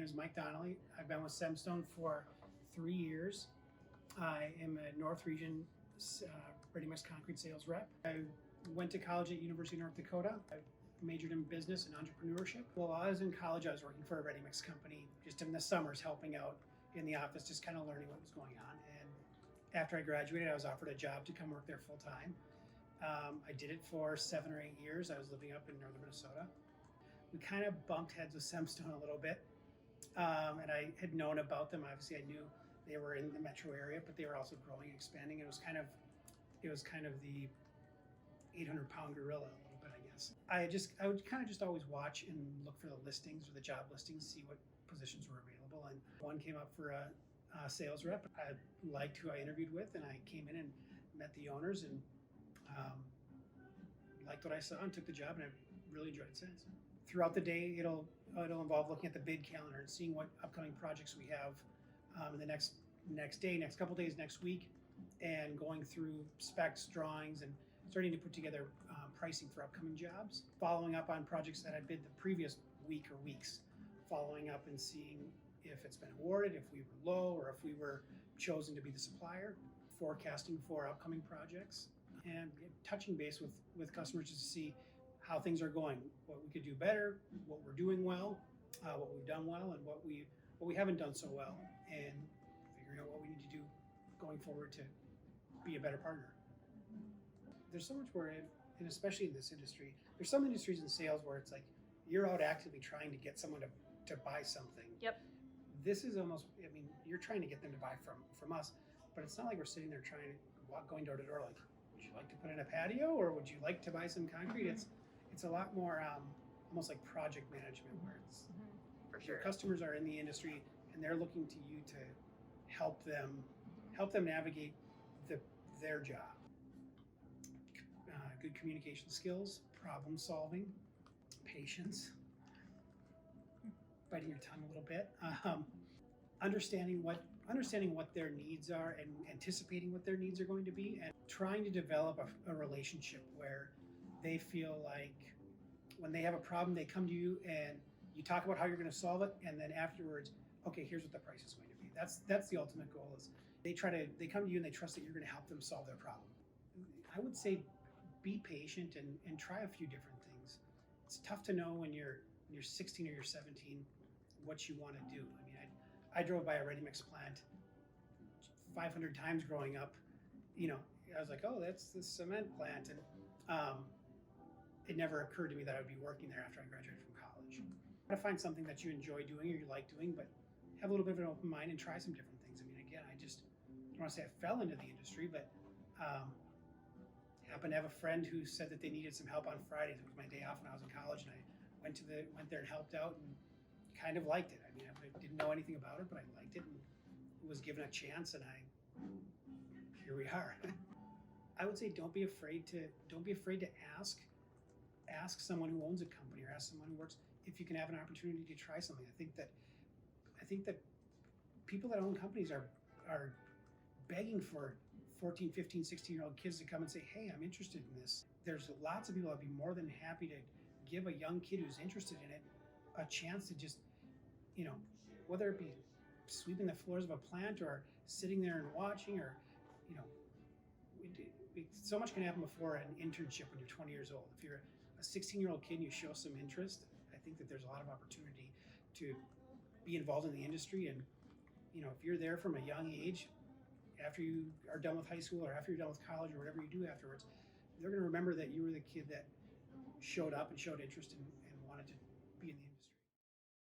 is Mike Donnelly. I've been with Semstone for 3 years. I am a North Region ready-mix concrete sales rep. I went to college at University of North Dakota. I majored in business and entrepreneurship. While I was in college, I was working for a ready-mix company, just in the summers helping out in the office, just kind of learning what was going on. And after I graduated, I was offered a job to come work there full time. I did it for 7 or 8 years. I was living up in northern Minnesota. We kind of bumped heads with Semstone a little bit, and I had known about them. Obviously, I knew they were in the metro area, but they were also growing, expanding. It was kind of the 800-pound gorilla a little bit, I guess. I would kind of just always watch and look for the listings or the job listings, see what positions were available. And one came up for a sales rep. I liked who I interviewed with, and I came in and met the owners and liked what I saw and took the job, and I've really enjoyed it since. Throughout the day, it'll involve looking at the bid calendar and seeing what upcoming projects we have in the next day, next couple days, next week, and going through specs, drawings, and starting to put together pricing for upcoming jobs. Following up on projects that I bid the previous week or weeks, following up and seeing if it's been awarded, if we were low, or if we were chosen to be the supplier. Forecasting for upcoming projects, and touching base with customers just to see how things are going, what we could do better, what we're doing well, what we've done well, and what we haven't done so well, and figuring out what we need to do going forward to be a better partner. There's so much we're in, and especially in this industry, there's some industries in sales where it's like you're out actively trying to get someone to buy something. Yep. This is almost, you're trying to get them to buy from us, but it's not like we're sitting there going door to door like, would you like to put in a patio, or would you like to buy some concrete? It's a lot more almost like project management, where it's for sure. Your customers are in the industry and they're looking to you to help them navigate their job. Good communication skills, problem solving, patience, biting your tongue a little bit, understanding what their needs are and anticipating what their needs are going to be, and trying to develop a relationship where they feel like when they have a problem, they come to you and you talk about how you're going to solve it, and then afterwards, okay, here's what the price is going to be. That's the ultimate goal. Is they come to you and they trust that you're going to help them solve their problem. I would say be patient and try a few different things. It's tough to know when you're 16 or you're 17 what you want to do. I drove by a ready-mix plant 500 times growing up. I was like, oh, that's the cement plant. And it never occurred to me that I would be working there after I graduated from college. Try to find something that you enjoy doing or you like doing, but have a little bit of an open mind and try some different things. Again, I don't want to say I fell into the industry, but happened to have a friend who said that they needed some help on Fridays. It was my day off when I was in college, and I went there and helped out and kind of liked it. I didn't know anything about it, but I liked it and was given a chance, and here we are. I would say don't be afraid to ask someone who owns a company or ask someone who works if you can have an opportunity to try something. I think that people that own companies are begging for 14, 15, 16-year-old kids to come and say, hey, I'm interested in this. There's lots of people that'd be more than happy to give a young kid who's interested in it a chance to just, whether it be sweeping the floors of a plant or sitting there and watching, or, so much can happen before an internship when you're 20 years old. If you're a 16-year-old kid and you show some interest, I think that there's a lot of opportunity to be involved in the industry. And, if you're there from a young age, after you are done with high school or after you're done with college or whatever you do afterwards, they're going to remember that you were the kid that showed up and showed interest and wanted to be in the industry.